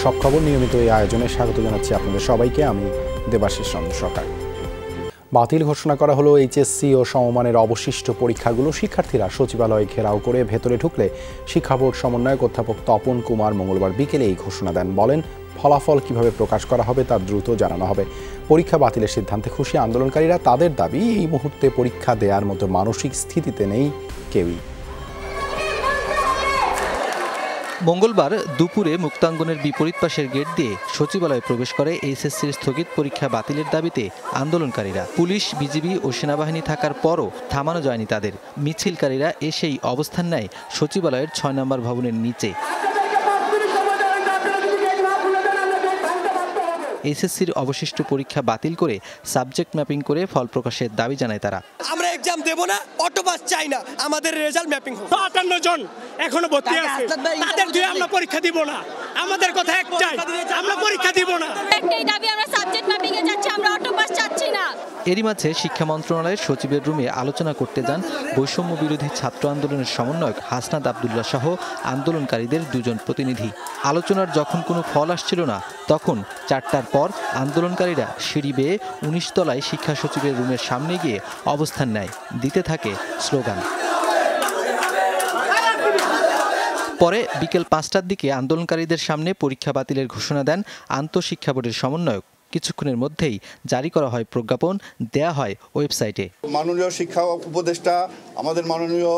সব খবর নিয়মিত এই আয়োজনে স্বাগত জানাচ্ছি আপনাদের সবাইকে। আমি দেবাশিস চন্দ্র সরকার। বাতিল ঘোষণা করা হলো এইচএসসি ও সমমানের অবশিষ্ট পরীক্ষাগুলো। শিক্ষার্থীরা সচিবালয়ে ঘেরাও করে ভেতরে ঢুকলে শিক্ষা বোর্ড সমন্বয়ক অধ্যাপক তপন কুমার মঙ্গলবার বিকেলে এই ঘোষণা দেন। বলেন, ফলাফল কিভাবে প্রকাশ করা হবে তা দ্রুত জানানো হবে। পরীক্ষা বাতিলের সিদ্ধান্তে খুশি আন্দোলনকারীরা। তাদের দাবি, এই মুহূর্তে পরীক্ষা দেওয়ার মতো মানসিক স্থিতিতে নেই কেউই। মঙ্গলবার দুপুরে মুক্তাঙ্গনের বিপরীত পাশের গেট দিয়ে সচিবালয়ে প্রবেশ করে এইচএসসির স্থগিত পরীক্ষা বাতিলের দাবিতে আন্দোলনকারীরা। পুলিশ, বিজিবি ও সেনাবাহিনী থাকার পরও থামানো যায়নি তাদের। মিছিলকারীরা এসেই অবস্থান নেয় সচিবালয়ের ৬ নম্বর ভবনের নিচে। এইচএসসির অবশিষ্ট পরীক্ষা বাতিল করে সাবজেক্ট ম্যাপিং করে ফল প্রকাশের দাবি জানায় তারা। আমরা এক্সাম দেব না, অটোপাস চাই না, আমাদের রেজাল্ট ম্যাপিং হোক। ৫৮ জন এখনো ভর্তি আছে, তাদের দিয়ে আমরা পরীক্ষা দিব না। আমাদের কথা একটাই, আমরা পরীক্ষা দিব না। একটাই দাবি, আমরা সাবজেক্ট ম্যাপিং এ যাচ্ছি, আমরা অটোপাস চাচ্ছি না। এরই মাঝে শিক্ষা মন্ত্রণালয়ের সচিবের রুমে আলোচনা করতে যান বৈষম্য বিরোধী ছাত্র আন্দোলনের সমন্বয়ক হাসনাত আবদুল্লাহ সহ আন্দোলনকারীদের দুজন প্রতিনিধি। আলোচনার যখন কোনো ফল আসছিল না, তখন ৪টার পর আন্দোলনকারীরা সিঁড়ি বেয়ে ১৯ তলায় শিক্ষা সচিবের রুমের সামনে গিয়ে অবস্থান নেয়। দিতে থাকে স্লোগান। পরে বিকেল ৫টার দিকে আন্দোলনকারীদের সামনে পরীক্ষা বাতিলের ঘোষণা দেন আন্তঃশিক্ষা বোর্ডের সমন্বয়ক। কিছুক্ষণের মধ্যেই জারি করা হয় প্রজ্ঞাপন, দেয়া হয় ওয়েবসাইটে। মাননীয় শিক্ষা উপদেষ্টা, আমাদের মাননীয়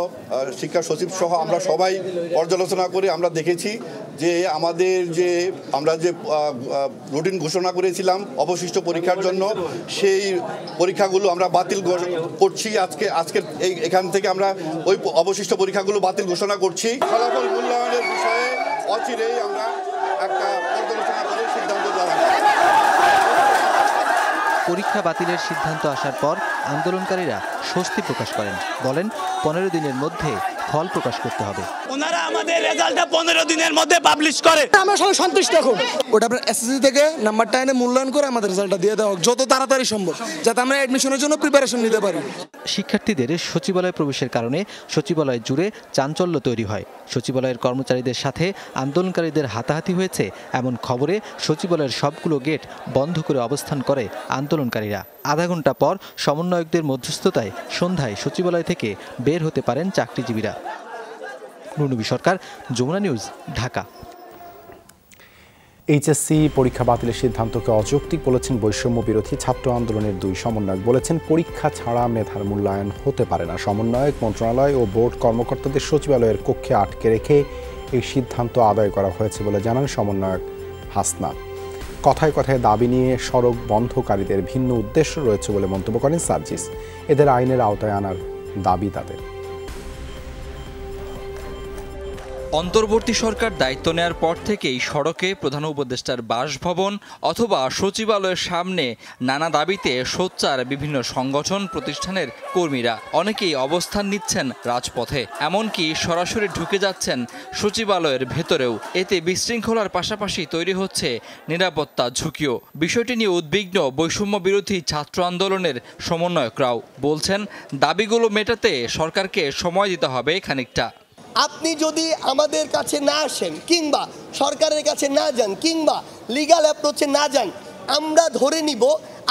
শিক্ষা সচিব সহ আমরা সবাই পর্যালোচনা করে আমরা দেখেছি যে আমাদের আমরা যে রুটিন ঘোষণা করেছিলাম অবশিষ্ট পরীক্ষার জন্য, সেই পরীক্ষাগুলো আমরা বাতিল করছি। আজকে এখান থেকে আমরা ওই অবশিষ্ট পরীক্ষাগুলো বাতিল ঘোষণা করছি। ফলাফল মূল্যায়নের বিষয়ে অচিরেই আমরা একটা পর্যালোচনা করে সিদ্ধান্ত জানাবো। পরীক্ষা বাতিলের সিদ্ধান্ত আসার পর আন্দোলনকারীরা স্বস্তি প্রকাশ করেন। বলেন, ১৫ দিনের মধ্যে ফল প্রকাশ করতে হবে। ওনারা আমাদের রেজাল্টটা ১৫ দিনের মধ্যে পাবলিশ করে, আমরা সবাই সন্তুষ্ট এখন। ওটা আপনার এসএসসি থেকে নাম্বারটা এনে মূল্যায়ন করে আমাদের রেজাল্টটা দিয়ে দেওয়া হোক যত তাড়াতাড়ি সম্ভব, যাতে আমরা অ্যাডমিশনের জন্য প্রিপারেশন নিতে পারি। শিক্ষার্থীদের সচিবালয়ে প্রবেশের কারণে সচিবালয় জুড়ে চাঞ্চল্য তৈরি হয়। সচিবালয়ের কর্মচারীদের সাথে আন্দোলনকারীদের হাতাহাতি হয়েছে এমন খবরে সচিবালয়ের সবগুলো গেট বন্ধ করে অবস্থান করে আন্দোলনকারীরা। আধা ঘন্টা পর সমন্বয়কদের মধ্যস্থতায় সন্ধ্যায় সচিবালয় থেকে বের হতে পারেন চাকরিজীবীরা। নুনবী সরকার, যমুনা নিউজ, ঢাকা। এইচএসসি পরীক্ষা বাতিলের সিদ্ধান্তকে অযৌক্তিক বলেছেন বৈষম্য বিরোধী ছাত্র আন্দোলনের দুই সমন্বয়ক। বলেছেন, পরীক্ষা ছাড়া মেধার মূল্যায়ন হতে পারে না। সমন্বয়ক মন্ত্রণালয় ও বোর্ড কর্মকর্তাদের সচিবালয়ের কক্ষে আটকে রেখে এই সিদ্ধান্ত আদায় করা হয়েছে বলে জানান সমন্বয়ক হাসনাত। কথায় কথায় দাবি নিয়ে সড়ক বন্ধকারীদের ভিন্ন উদ্দেশ্য রয়েছে বলে মন্তব্য করেন সার্জিস। এদের আইনের আওতায় আনার দাবি তাদের। অন্তর্বর্তী সরকার দায়িত্ব নেয়ার পর থেকেই সড়কে প্রধান উপদেষ্টার বাসভবন অথবা সচিবালয়ের সামনে নানা দাবিতে সোচ্চার বিভিন্ন সংগঠন প্রতিষ্ঠানের কর্মীরা। অনেকেই অবস্থান নিচ্ছেন রাজপথে, এমনকি সরাসরি ঢুকে যাচ্ছেন সচিবালয়ের ভেতরেও। এতে বিশৃঙ্খলার পাশাপাশি তৈরি হচ্ছে নিরাপত্তা ঝুঁকিও। বিষয়টি নিয়ে উদ্বিগ্ন বৈষম্য বিরোধী ছাত্র আন্দোলনের সমন্বয়করাও। বলছেন, দাবিগুলো মেটাতে সরকারকে সময় দিতে হবে খানিকটা। আপনি যদি আমাদের কাছে না আসেন, কিংবা সরকারের কাছে না যান, কিংবা লিগ্যাল অ্যাপ্রোচে না যান, আমরা ধরে নিব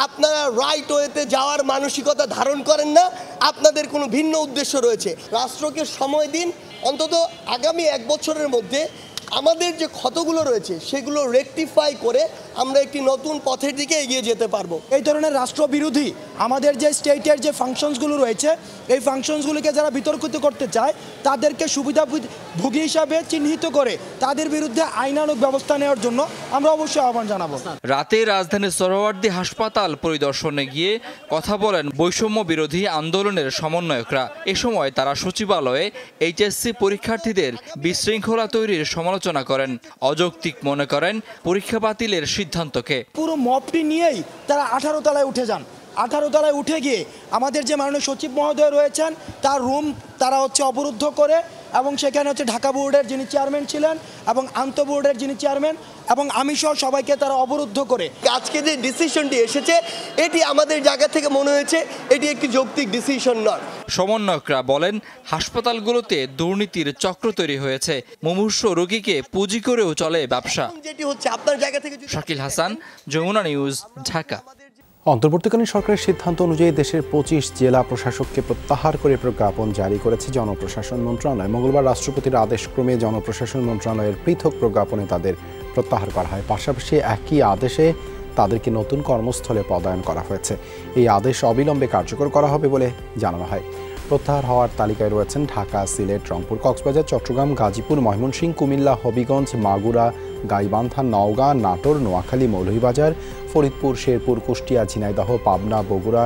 আপনারা রাইট ওয়েতে যাওয়ার মানসিকতা ধারণ করেন না, আপনাদের কোনো ভিন্ন উদ্দেশ্য রয়েছে। রাষ্ট্রকে সময় দিন, অন্তত আগামী 1 বছরের মধ্যে আমাদের যে ক্ষতগুলো রয়েছে সেগুলো রেকটিফাই করে আমরা একটি নতুন পথের দিকে এগিয়ে যেতে পারবো। এই ধরনের রাষ্ট্রবিরোধী আমাদের যে স্টেটের যে ফাংশনসগুলো রয়েছে, এই ফাংশনসগুলিকে যারা বিতর্কিত করতে চায় তাদেরকে সুবিধাভোগী হিসাবে চিহ্নিত করে তাদের বিরুদ্ধে আইনানুগ ব্যবস্থা নেওয়ার জন্য আমরা অবশ্যই আহ্বান জানাবো। রাতে রাজধানীর সোহরাওয়ার্দী হাসপাতাল পরিদর্শনে গিয়ে কথা বলেন বৈষম্য বিরোধী আন্দোলনের সমন্বয়করা। এ সময় তারা সচিবালয়ে এইচএসসি পরীক্ষার্থীদের বিশৃঙ্খলা তৈরির সমালোচনা করেন। অযৌক্তিক মনে করেন পরীক্ষা বাতিলের সিদ্ধান্তকে। পুরো মপটি নিয়েই তারা 18 তলায় উঠে যান। 18 তলায় উঠে গিয়ে আমাদের যে মাননীয় সচিব মহোদয় রয়েছেন তার রুম তারা হচ্ছে অবরুদ্ধ করে এবং সেখানে হচ্ছে ঢাকা বোর্ডের যিনি চেয়ারম্যান ছিলেন এবং আন্ত বোর্ডের যিনি চেয়ারম্যান এবং আমি সহ সবাইকে তারা অবরুদ্ধ করে। আজকে যে ডিসিশনটি এসেছে এটি আমাদের জায়গা থেকে মনে হয়েছে এটি একটি যৌক্তিক ডিসিশন নয়। সমন্বয়করা বলেন, হাসপাতালগুলোতে দুর্নীতির চক্র তৈরি হয়েছে, মুমূর্ষ রোগীকে পুঁজি করেও চলে ব্যবসা। যেটি হচ্ছে আপনার জায়গা থেকে। শাকিল হাসান, যমুনা নিউজ, ঢাকা। অন্তর্বর্তীকালীন সরকারের সিদ্ধান্ত অনুযায়ী দেশের 25 জেলা প্রশাসককে প্রত্যাহার করে প্রজ্ঞাপন জারি করেছে জনপ্রশাসন মন্ত্রণালয়। মঙ্গলবার রাষ্ট্রপতির আদেশক্রমে জনপ্রশাসন মন্ত্রণালয়ের পৃথক প্রজ্ঞাপনে তাদের প্রত্যাহার করা হয়। পাশাপাশি একই আদেশে তাদেরকে নতুন কর্মস্থলে পদায়ন করা হয়েছে। এই আদেশ অবিলম্বে কার্যকর করা হবে বলে জানানো হয়। প্রত্যাহার হওয়ার তালিকায় রয়েছেন ঢাকা, সিলেট, রংপুর, কক্সবাজার, চট্টগ্রাম, গাজীপুর, ময়মনসিংহ, কুমিল্লা, হবিগঞ্জ, মাগুরা, গাইবান্ধা, নওগাঁ, নাটোর, নোয়াখালী, মৌলভীবাজার, ফরিদপুর, শেরপুর, কুষ্টিয়া, ঝিনাইদহ, পাবনা, বগুড়া,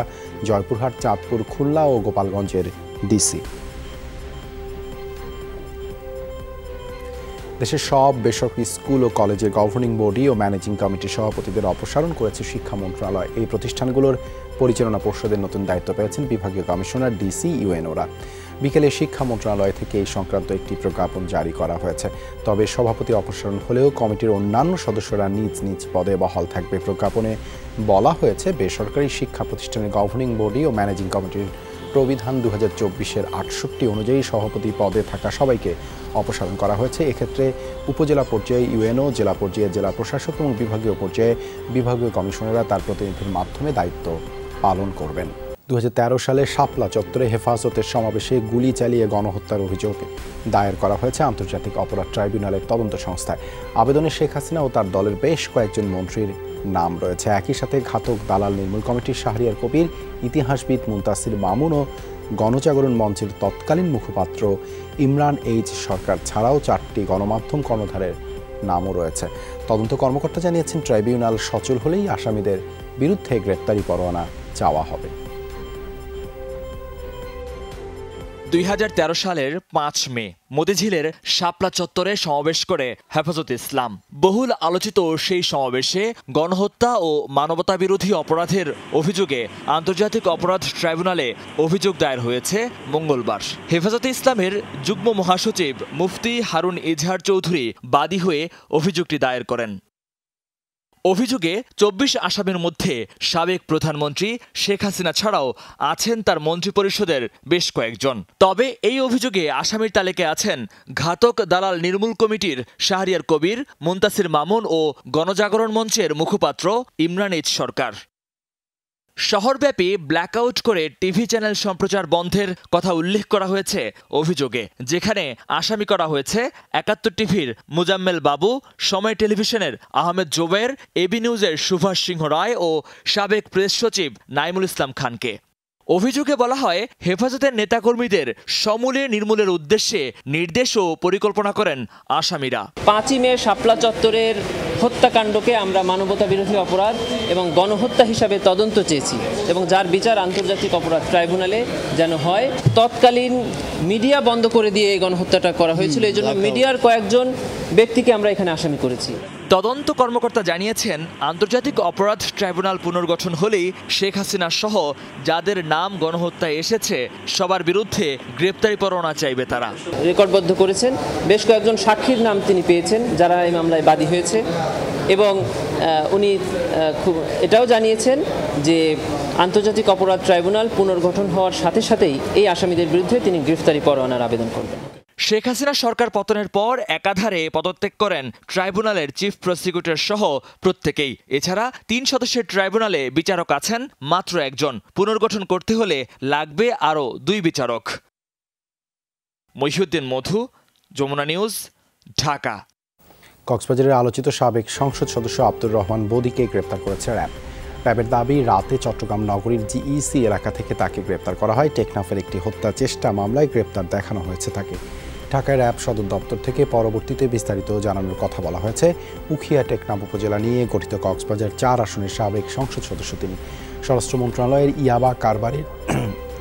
জয়পুরহাট, চাঁদপুর, খুলনা ও গোপালগঞ্জের ডিসি। দেশের সব বেসরকারি স্কুল ও কলেজের গভর্নিং বডি ও ম্যানেজিং কমিটির সভাপতিদের অপসারণ করেছে শিক্ষা মন্ত্রণালয়। এই প্রতিষ্ঠানগুলোর পরিচালনা পর্ষদের নতুন দায়িত্ব পেয়েছেন বিভাগীয় কমিশনার, ডিসি, ইউএনওরা। বিকেলে শিক্ষা মন্ত্রণালয় থেকে এই সংক্রান্ত একটি প্রজ্ঞাপন জারি করা হয়েছে। তবে সভাপতি অপসারণ হলেও কমিটির অন্যান্য সদস্যরা নিজ নিজ পদে বহাল থাকবে। প্রজ্ঞাপনে বলা হয়েছে, বেসরকারি শিক্ষা প্রতিষ্ঠানের গভর্নিং বডি ও ম্যানেজিং কমিটির প্রবিধান 2024-এর 68 অনুযায়ী সভাপতি পদে থাকা সবাইকে অপসারণ করা হয়েছে। এক্ষেত্রে উপজেলা পর্যায়ে ইউএনও, জেলা পর্যায়ে জেলা প্রশাসক এবং বিভাগীয় পর্যায়ে বিভাগীয় কমিশনাররা তার প্রতিনিধির মাধ্যমে দায়িত্ব পালন করবেন। 2013 সালে শাপলা চত্বরে হেফাজতের সমাবেশে গুলি চালিয়ে গণহত্যার অভিযোগে দায়ের করা হয়েছে আন্তর্জাতিক অপরাধ ট্রাইব্যুনালের তদন্ত সংস্থায়। আবেদনে শেখ হাসিনা ও তার দলের বেশ কয়েকজন মন্ত্রীর নাম রয়েছে। একই সাথে ঘাতক দালাল নির্মূল কমিটির শাহরিয়ার কবির, ইতিহাসবিদ মুনতাসির মামুন ও গণজাগরণ মঞ্চের তৎকালীন মুখপাত্র ইমরান এইচ সরকার ছাড়াও 4টি গণমাধ্যম কর্ণধারের নামও রয়েছে। তদন্ত কর্মকর্তা জানিয়েছেন, ট্রাইব্যুনাল সচল হলেই আসামিদের বিরুদ্ধে গ্রেপ্তারি পরোয়ানা চাওয়া হবে। 2013 সালের 5 মে মতিঝিলের শাপলা চত্বরে সমাবেশ করে হেফাজতে ইসলাম। বহুল আলোচিত সেই সমাবেশে গণহত্যা ও মানবতাবিরোধী অপরাধের অভিযোগে আন্তর্জাতিক অপরাধ ট্রাইব্যুনালে অভিযোগ দায়ের হয়েছে মঙ্গলবার। হেফাজতে ইসলামের যুগ্ম মহাসচিব মুফতি হারুন ইজহার চৌধুরী বাদী হয়ে অভিযোগটি দায়ের করেন। অভিযোগে 24 আসামির মধ্যে সাবেক প্রধানমন্ত্রী শেখ হাসিনা ছাড়াও আছেন তার মন্ত্রিপরিষদের বেশ কয়েকজন। তবে এই অভিযোগে আসামির তালিকায় আছেন ঘাতক দালাল নির্মূল কমিটির শাহরিয়ার কবির, মুনতাসির মামুন ও গণজাগরণ মঞ্চের মুখপাত্র ইমরান এইচ সরকার। শহরব্যাপী ব্ল্যাকআউট করে টিভি চ্যানেল সম্প্রচার বন্ধের কথা উল্লেখ করা হয়েছে অভিযোগে, যেখানে আসামি করা হয়েছে 71 টিভির মুজাম্মেল বাবু, সময় টেলিভিশনের আহমেদ জোবের, এবি নিউজের সুভাষ সিংহ রায় ও সাবেক প্রেস সচিব নাইমুল ইসলাম খানকে। অভিযোগে বলা হয়, হেফাজতের নেতাকর্মীদের সমূলে নির্মূলের উদ্দেশ্যে নির্দেশ ও পরিকল্পনা করেন আসামিরা। 5 মে শাপলা চত্বরের হত্যাকাণ্ডকে আমরা মানবতা বিরোধী অপরাধ এবং গণহত্যা হিসাবে তদন্ত চেয়েছি এবং যার বিচার আন্তর্জাতিক অপরাধ ট্রাইব্যুনালে যেন হয়। তৎকালীন মিডিয়া বন্ধ করে দিয়ে এই গণহত্যাটা করা হয়েছিল, এই জন্য মিডিয়ার কয়েকজন ব্যক্তিকে আমরা এখানে আসামি করেছি। তদন্ত কর্মকর্তা জানিয়েছেন, আন্তর্জাতিক অপরাধ ট্রাইব্যুনাল পুনর্গঠন হলেই শেখ হাসিনা সহ যাদের নাম গণহত্যায় এসেছে সবার বিরুদ্ধে গ্রেপ্তারি পরোয়ানা চাইবে তারা। রেকর্ডবদ্ধ করেছেন, বেশ কয়েকজন সাক্ষীর নাম তিনি পেয়েছেন যারা এই মামলায় বাদী হয়েছে এবং উনি এটাও জানিয়েছেন যে আন্তর্জাতিক অপরাধ ট্রাইব্যুনাল পুনর্গঠন হওয়ার সাথে সাথেই এই আসামিদের বিরুদ্ধে তিনি গ্রেফতারি পরোয়ানার আবেদন করবেন। শেখ হাসিনা সরকার পতনের পর একাধারে পদত্যাগ করেন ট্রাইব্যুনালের চিফ প্রসিকিউটর সহ প্রত্যেকেই। এছাড়া 3 সদস্যের ট্রাইব্যুনালে বিচারক আছেন মাত্র 1 জন। পুনর্গঠন করতে হলে লাগবে আরও 2 বিচারক। মহিউদ্দিন মধু, যমুনা নিউজ, ঢাকা। কক্সবাজারের আলোচিত সাবেক সংসদ সদস্য আব্দুর রহমান বদিকে গ্রেপ্তার করেছে র্যাব। র্যাবের দাবি, রাতে চট্টগ্রাম নগরীর জিইসি এলাকা থেকে তাকে গ্রেপ্তার করা হয়। টেকনাফের একটি হত্যা চেষ্টা মামলায় গ্রেপ্তার দেখানো হয়েছে তাকে। ঢাকায় র্যাব সদর দপ্তর থেকে পরবর্তীতে বিস্তারিত জানানোর কথা বলা হয়েছে। উখিয়া টেকনাফ উপজেলা নিয়ে গঠিত কক্সবাজার 4 আসনের সাবেক সংসদ সদস্য তিনি। স্বরাষ্ট্র মন্ত্রণালয়ের ইয়াবা কারবারের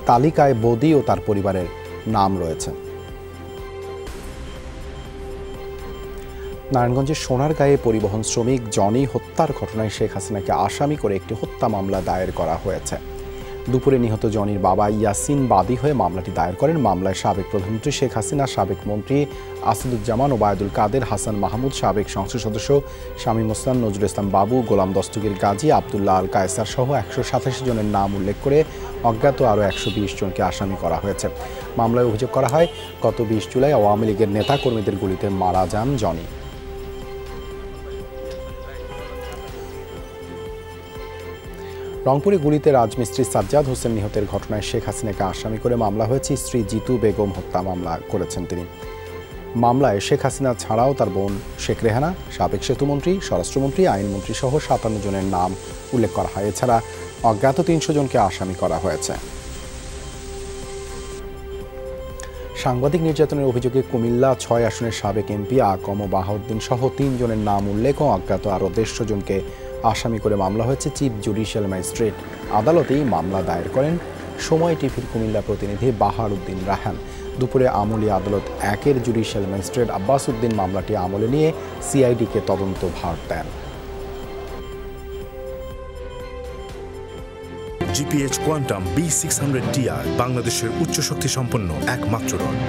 তালিকায় বদি ও তার পরিবারের নাম রয়েছে। নারায়ণগঞ্জের সোনারগাঁয়ে পরিবহন শ্রমিক জনি হত্যার ঘটনায় শেখ হাসিনাকে আসামি করে একটি হত্যা মামলা দায়ের করা হয়েছে। দুপুরে নিহত জনির বাবা ইয়াসিন বাদী হয়ে মামলাটি দায়ের করেন। মামলায় সাবেক প্রধানমন্ত্রী শেখ হাসিনা, সাবেক মন্ত্রী আসাদুজ্জামান, ওবায়দুল কাদের, হাসান মাহমুদ, সাবেক সংসদ সদস্য শামীম ওসমান, নজরুল ইসলাম বাবু, গোলাম দস্তগীর গাজী, আবদুল্লাহ আল কায়সার সহ 187 জনের নাম উল্লেখ করে অজ্ঞাত আরও 120 জনকে আসামি করা হয়েছে। মামলায় অভিযোগ করা হয়, গত 20 জুলাই আওয়ামী লীগের নেতা কর্মীদের গুলিতে মারা যান জনি। রংপুরে গুলিতে রাজমিস্ত্রি সাজ্জাদ হোসেন নিহতের ঘটনায় শেখ হাসিনাকে আসামি করে মামলা হয়েছে। স্ত্রী জিতু বেগম হত্যা মামলা করেছেন তিনি। মামলায় শেখ হাসিনা ছাড়াও তার বোন শেখ রেহানা, সাবেক সেতুমন্ত্রী, স্বরাষ্ট্রমন্ত্রী, আইনমন্ত্রী সহ 57 জনের নাম উল্লেখ করা হয়। এছাড়া অজ্ঞাত 300 জনকে আসামি করা হয়েছে। সাংবাদিক নির্যাতনের অভিযোগে কুমিল্লা 6 আসনের সাবেক এমপি আকম বাহাউদ্দিন সহ 3 জনের নাম উল্লেখ ও অজ্ঞাত আরও 150 জনকে আসামি করে মামলা হয়েছে চিফ জুডিশিয়াল ম্যাজিস্ট্রেট আদালতেই মামলা দায়ের করেন সময় টিভির কুমিল্লা প্রতিনিধি বাহার উদ্দিন রাহান। দুপুরে আমলি আদালত 1-এর জুডিশিয়াল ম্যাজিস্ট্রেট আব্বাস উদ্দিন মামলাটি আমলে নিয়ে সিআইডিকে তদন্ত ভার দেন। জিপিএইচ কোয়ান্টাম B600TR বাংলাদেশের উচ্চ শক্তি সম্পন্ন একমাত্র রড।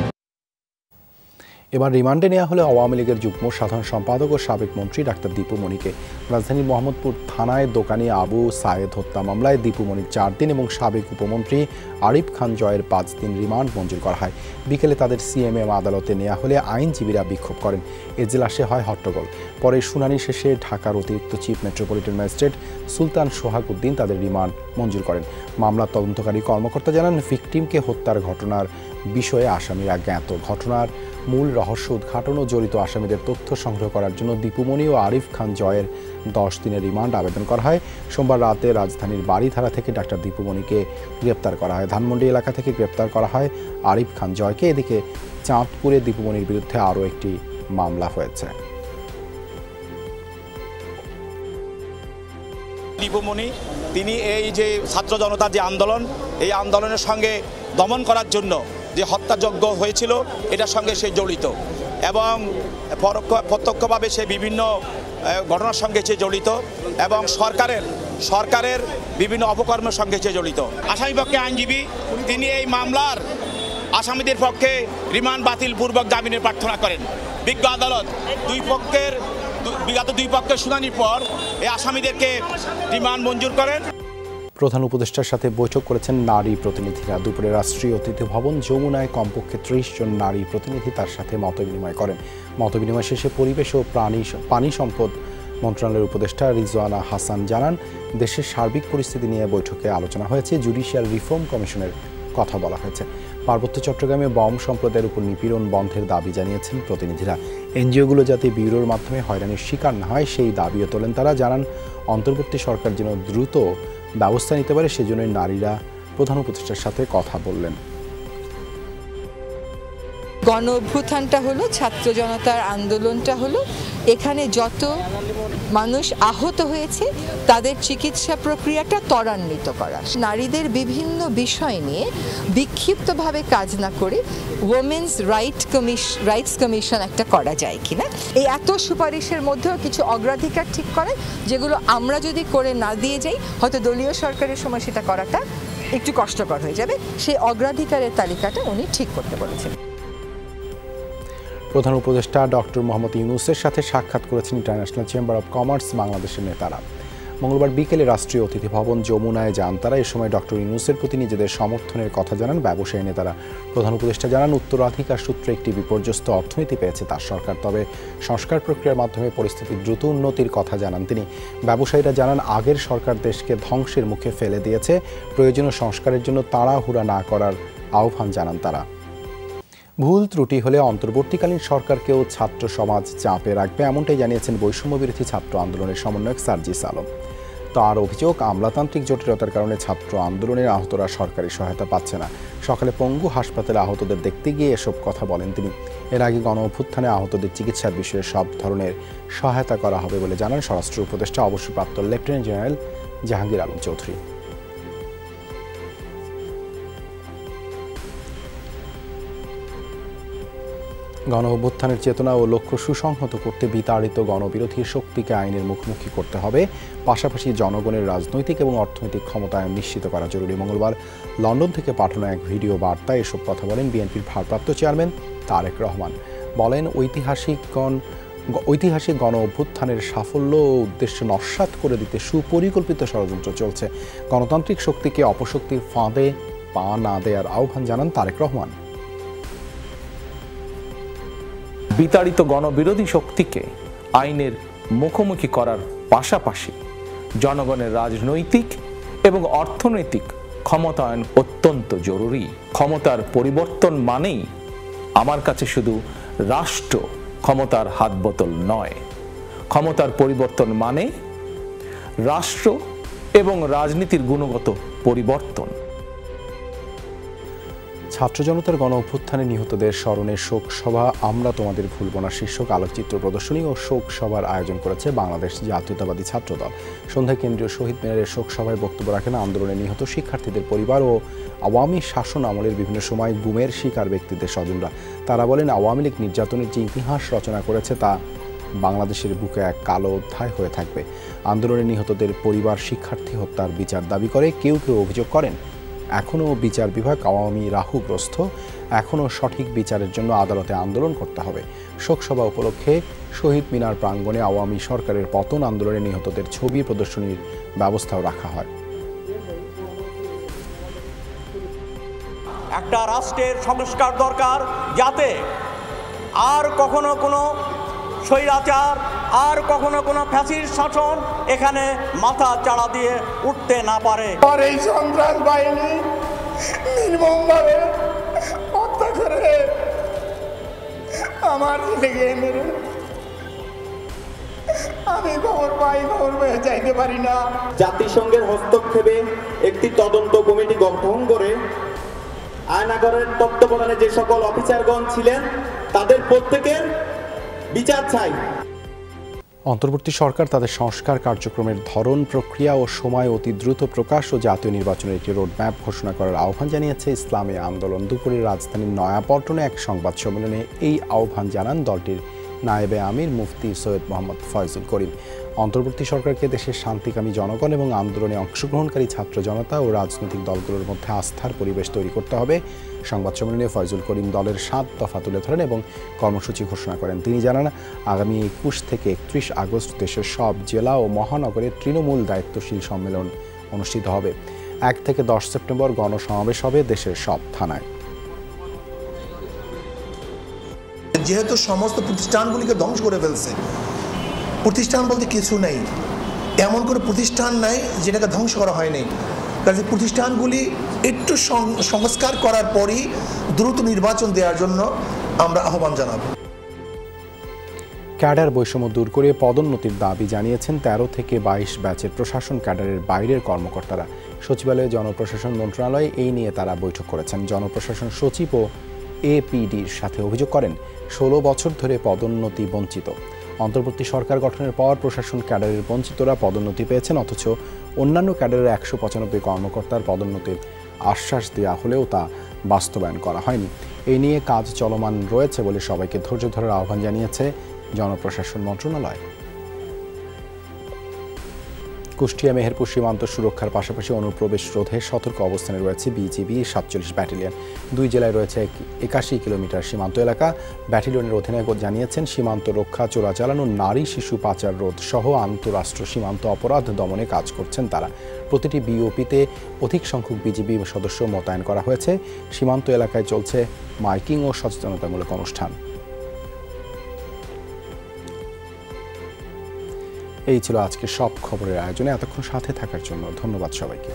এবার রিমান্ডে নেওয়া হলে আওয়ামী লীগের যুগ্ম সাধারণ সম্পাদক ও সাবেক মন্ত্রী ডাক্তার দীপু মনিকে। রাজধানীর মোহাম্মদপুর থানায় দোকানি আবু সায়েদ হত্যা মামলায় দীপু মনির 4 দিন এবং সাবেক উপমন্ত্রী আরিফ খান জয়ের 5 দিন রিমান্ড মঞ্জুর করা হয়। বিকেলে তাদের সিএমএম আদালতে নেওয়া হলে আইনজীবীরা বিক্ষোভ করেন। এজলাসে হয় হট্টগোল। পরে শুনানি শেষে ঢাকার অতিরিক্ত চিফ মেট্রোপলিটন ম্যাজিস্ট্রেট সুলতান সোহাগ উদ্দিন তাদের রিমান্ড মঞ্জুর করেন। মামলার তদন্তকারী কর্মকর্তা জানান, ভিকটিমকে হত্যার ঘটনার বিষয়ে আসামিরা জ্ঞাত। ঘটনার মূল রহস্য উদ্ঘাটন ও জড়িত আসামিদের তথ্য সংগ্রহ করার জন্য দীপুমণি ও আরিফ খান জয়ের 10 দিনের রিমান্ড আবেদন করা হয়। সোমবার রাতে রাজধানীর বাড়িধারা থেকে ডাক্তার দীপুমণিকে গ্রেপ্তার করা হয়। ধানমন্ডি এলাকা থেকে গ্রেপ্তার করা হয় আরিফ খান জয়কে। এদিকে চাঁদপুরে দীপুমণির বিরুদ্ধে আরও একটি মামলা হয়েছে। দীপুমণি তিনি এই যে ছাত্র জনতার যে আন্দোলন, এই আন্দোলনের সঙ্গে দমন করার জন্য যে হত্যাযজ্ঞ হয়েছিল এটার সঙ্গে সে জড়িত এবং প্রত্যক্ষভাবে সে বিভিন্ন ঘটনার সঙ্গে সে জড়িত এবং সরকারের বিভিন্ন অপকর্মের সঙ্গে সে জড়িত। আসামিপক্ষে আইনজীবী তিনি এই মামলার আসামিদের পক্ষে রিমান্ড বাতিল পূর্বক জামিনের প্রার্থনা করেন। বিজ্ঞ আদালত বিগত দুই পক্ষের শুনানির পর এই আসামিদেরকে রিমান্ড মঞ্জুর করেন। প্রধান উপদেষ্টার সাথে বৈঠক করেছেন নারী প্রতিনিধিরা। দুপুরে রাষ্ট্রীয় অতিথি ভবন যমুনায় কমপক্ষে 30 জন নারী প্রতিনিধি তার সাথে মতবিনিময় করেন। মতবিনিময় শেষে পরিবেশ ও পানি সম্পদ মন্ত্রণালয়ের উপদেষ্টা রিজওয়ানা হাসান জানান, দেশের সার্বিক পরিস্থিতি নিয়ে বৈঠকে আলোচনা হয়েছে। জুডিশিয়াল রিফর্ম কমিশনের কথা বলা হয়েছে। পার্বত্য চট্টগ্রামে বম সম্প্রদায়ের উপর নিপীড়ন বন্ধের দাবি জানিয়েছেন প্রতিনিধিরা। এনজিওগুলো যাতে ব্যুরোর মাধ্যমে হয়রানির শিকার না হয় সেই দাবিও তোলেন তারা। জানান, অন্তর্বর্তী সরকার যেন দ্রুত ব্যবস্থা নিতে পারে সেজন্যই নারীরা প্রধান উপদেষ্টার সাথে কথা বললেন। গণ অভ্যুত্থানটা হলো, ছাত্র জনতার আন্দোলনটা হলো, এখানে যত মানুষ আহত হয়েছে তাদের চিকিৎসা প্রক্রিয়াটা ত্বরান্বিত করা, নারীদের বিভিন্ন বিষয় নিয়ে বিক্ষিপ্তভাবে কাজ না করে ওমেন্স রাইটস কমিশন একটা করা যায় কিনা, এই এত সুপারিশের মধ্যেও কিছু অগ্রাধিকার ঠিক করে যেগুলো আমরা যদি করে না দিয়ে যাই হয়তো দলীয় সরকারের সময় সেটা করাটা একটু কষ্টকর হয়ে যাবে। সেই অগ্রাধিকারের তালিকাটা উনি ঠিক করতে বলেছেন। প্রধান উপদেষ্টা ডক্টর মোহাম্মদ ইউনূসের সাথে সাক্ষাৎ করেছেন ইন্টারন্যাশনাল চেম্বার অব কমার্স বাংলাদেশের নেতারা। মঙ্গলবার বিকেলে রাষ্ট্রীয় অতিথি ভবন যমুনায় যান তারা। এ সময় ডক্টর ইউনূসের প্রতি নিজেদের সমর্থনের কথা জানান ব্যবসায়ী নেতারা। প্রধান উপদেষ্টা জানান, উত্তরাধিকার সূত্রে একটি বিপর্যস্ত অর্থনীতি পেয়েছে তার সরকার, তবে সংস্কার প্রক্রিয়ার মাধ্যমে পরিস্থিতির দ্রুত উন্নতির কথা জানান তিনি। ব্যবসায়ীরা জানান, আগের সরকার দেশকে ধ্বংসের মুখে ফেলে দিয়েছে, প্রয়োজনীয় সংস্কারের জন্য তাড়াহুড়া না করার আহ্বান জানান তারা। ভুল ত্রুটি হলে অন্তর্বর্তীকালীন সরকারকেও ছাত্র সমাজ চাপে রাখবে, এমনটাই জানিয়েছেন বৈষম্য বিরোধী ছাত্র আন্দোলনের সমন্বয়ক সার্জিস আলম। তার অভিযোগ, আমলাতান্ত্রিক জটিলতার কারণে ছাত্র আন্দোলনের আহতরা সরকারি সহায়তা পাচ্ছে না। সকালে পঙ্গু হাসপাতালে আহতদের দেখতে গিয়ে এসব কথা বলেন তিনি। এর আগে গণ অভ্যুত্থানে আহতদের চিকিৎসার বিষয়ে সব ধরনের সহায়তা করা হবে বলে জানান স্বরাষ্ট্র উপদেষ্টা অবসরপ্রাপ্ত লেফটেন্যান্ট জেনারেল জাহাঙ্গীর আলম চৌধুরী। গণ অভ্যুত্থানের চেতনা ও লক্ষ্য সুসংহত করতে বিতাড়িত গণবিরোধী শক্তিকে আইনের মুখোমুখি করতে হবে, পাশাপাশি জনগণের রাজনৈতিক এবং অর্থনৈতিক ক্ষমতায়ন নিশ্চিত করা জরুরি। মঙ্গলবার লন্ডন থেকে পাঠানো এক ভিডিও বার্তায় এসব কথা বলেন বিএনপির ভারপ্রাপ্ত চেয়ারম্যান তারেক রহমান। বলেন, ঐতিহাসিক গণ অভ্যুত্থানের সাফল্য ও উদ্দেশ্য নস্যাৎ করে দিতে সুপরিকল্পিত ষড়যন্ত্র চলছে। গণতান্ত্রিক শক্তিকে অপশক্তির ফাঁদে পা না দেওয়ার আহ্বান জানান তারেক রহমান। বিতাড়িত গণবিরোধী শক্তিকে আইনের মুখোমুখি করার পাশাপাশি জনগণের রাজনৈতিক এবং অর্থনৈতিক ক্ষমতায়ন অত্যন্ত জরুরি। ক্ষমতার পরিবর্তন মানেই আমার কাছে শুধু রাষ্ট্র ক্ষমতার হাত বোতল নয়, ক্ষমতার পরিবর্তন মানে রাষ্ট্র এবং রাজনীতির গুণগত পরিবর্তন। ছাত্র জনতার গণ অভ্যুত্থানে নিহতদের স্মরণে শোক সভা আমরা তোমাদের ভুলব না শীর্ষক আলোকচিত্র প্রদর্শনী ও শোক সভার আয়োজন করেছে বাংলাদেশ জাতীয়তাবাদী ছাত্রদল। সন্ধ্যায় কেন্দ্রীয় শহীদ মিনারের শোক সভায় বক্তব্য রাখেন আন্দোলনে নিহত শিক্ষার্থীদের পরিবার ও আওয়ামী শাসন আমলের বিভিন্ন সময় গুমের শিকার ব্যক্তিদের স্বজনরা। তারা বলেন, আওয়ামী লীগ নির্যাতনের যে ইতিহাস রচনা করেছে তা বাংলাদেশের বুকে এক কালো অধ্যায় হয়ে থাকবে। আন্দোলনে নিহতদের পরিবার শিক্ষার্থী হত্যার বিচার দাবি করে। কেউ কেউ অভিযোগ করেন, এখনও বিচার বিভাগ আওয়ামী রাহুগ্রস্ত, এখনও সঠিক বিচারের জন্য আদালতে আন্দোলন করতে হবে। শোকসভা উপলক্ষে শহীদ মিনার প্রাঙ্গণে আওয়ামী সরকারের পতন আন্দোলনে নিহতদের ছবি প্রদর্শনীর ব্যবস্থাও রাখা হয়। একটা রাষ্ট্রের সংস্কার দরকার, যাতে আর কখনো কোনো স্বৈরাচার, আর কখনো কোনো ফ্যাসিস্ট শাসন এখানে মাথা চাড়া দিয়ে উঠতে না পারে। আর এই সন্ত্রাস বাহিনী নির্মমভাবে হত্যা করে আমার ছেলেকে মেরে আমি খবর পেয়ে চাইতে পারি না। জাতিসংঘের হস্তক্ষেপে একটি তদন্ত কমিটি গঠন করে আয়নাগরের তত্ত্বাবধানে যে সকল অফিসারগণ ছিলেন তাদের প্রত্যেকের বিচার চাই। অন্তর্বর্তী সরকার তাদের সংস্কার কার্যক্রমের ধরন, প্রক্রিয়া ও সময় অতি দ্রুত প্রকাশ ও জাতীয় নির্বাচনের একটি রোডম্যাপ ঘোষণা করার আহ্বান জানিয়েছে ইসলামী আন্দোলন। দুপুরে রাজধানীর নয়াপল্টনে এক সংবাদ সম্মেলনে এই আহ্বান জানান দলটির নায়েবে আমির মুফতি সৈয়দ মোহাম্মদ ফয়জুল করিম। অন্তর্বর্তী সরকারকে দেশের শান্তিকামী জনগণ এবং আন্দোলনে অংশগ্রহণকারী ছাত্র জনতা ও রাজনৈতিক দলগুলোর মধ্যে আস্থার পরিবেশ তৈরি করতে হবে। সংবাদ সম্মেলনে ফয়জুল করিম দলের 7 দফা তুলে ধরেন এবং কর্মসূচি ঘোষণা করেন। তিনি জানান, আগামী 21 থেকে 31 আগস্ট দেশের সব জেলা ও মহানগরে তৃণমূল দায়িত্বশীল সম্মেলন অনুষ্ঠিত হবে। 1 থেকে 10 সেপ্টেম্বর গণসমাবেশ হবে দেশের সব থানায়। যেহেতু সমস্ত প্রতিষ্ঠানগুলিকে ধ্বংস করে ফেলছে, প্রতিষ্ঠান বলতে কিছু নেই, এমন কোনো প্রতিষ্ঠান নাই যেটাকে ধ্বংস করা হয়নি। কাজে প্রতিষ্ঠানগুলি একটু সংস্কার করার পরই দ্রুত নির্বাচন দেওয়ার জন্য আমরা আহ্বান জানাব। ক্যাডার বৈষম্য দূর করে পদোন্নতির দাবি জানিয়েছেন 13 থেকে 22 ব্যাচের প্রশাসন ক্যাডারের বাইরের কর্মকর্তারা। সচিবালয়ে জনপ্রশাসন মন্ত্রণালয়ে এই নিয়ে তারা বৈঠক করেছেন। জনপ্রশাসন সচিব ও এপিডির সাথে অভিযোগ করেন, 16 বছর ধরে পদোন্নতি বঞ্চিত। অন্তর্বর্তী সরকার গঠনের পর প্রশাসন ক্যাডারের বঞ্চিতরা পদোন্নতি পেয়েছেন, অথচ অন্যান্য ক্যাডারের 195 কর্মকর্তার পদোন্নতির আশ্বাস দেওয়া হলেও তা বাস্তবায়ন করা হয়নি। এই নিয়ে কাজ চলমান রয়েছে বলে সবাইকে ধৈর্য ধরার আহ্বান জানিয়েছে জনপ্রশাসন মন্ত্রণালয়। কুষ্টিয়া মেহেরপুর সীমান্ত সুরক্ষার পাশাপাশি অনুপ্রবেশ রোধে সতর্ক অবস্থানে রয়েছে বিজিবি 47 ব্যাটালিয়ন। 2 জেলায় রয়েছে 81 কিলোমিটার সীমান্ত এলাকা। ব্যাটালিয়নের অধিনায়ক জানিয়েছেন, সীমান্ত রক্ষা, চোরাচালান ও নারী শিশু পাচার রোধ সহ আন্তঃরাষ্ট্র সীমান্ত অপরাধ দমনে কাজ করছেন তারা। প্রতিটি বিওপিতে অধিক সংখ্যক বিজিবি সদস্য মোতায়েন করা হয়েছে। সীমান্ত এলাকায় চলছে মাইকিং ও সচেতনতামূলক অনুষ্ঠান। এই ছিল আজকে সব খবরের আয়োজনে। এতক্ষণ সাথে থাকার জন্য ধন্যবাদ সবাইকে।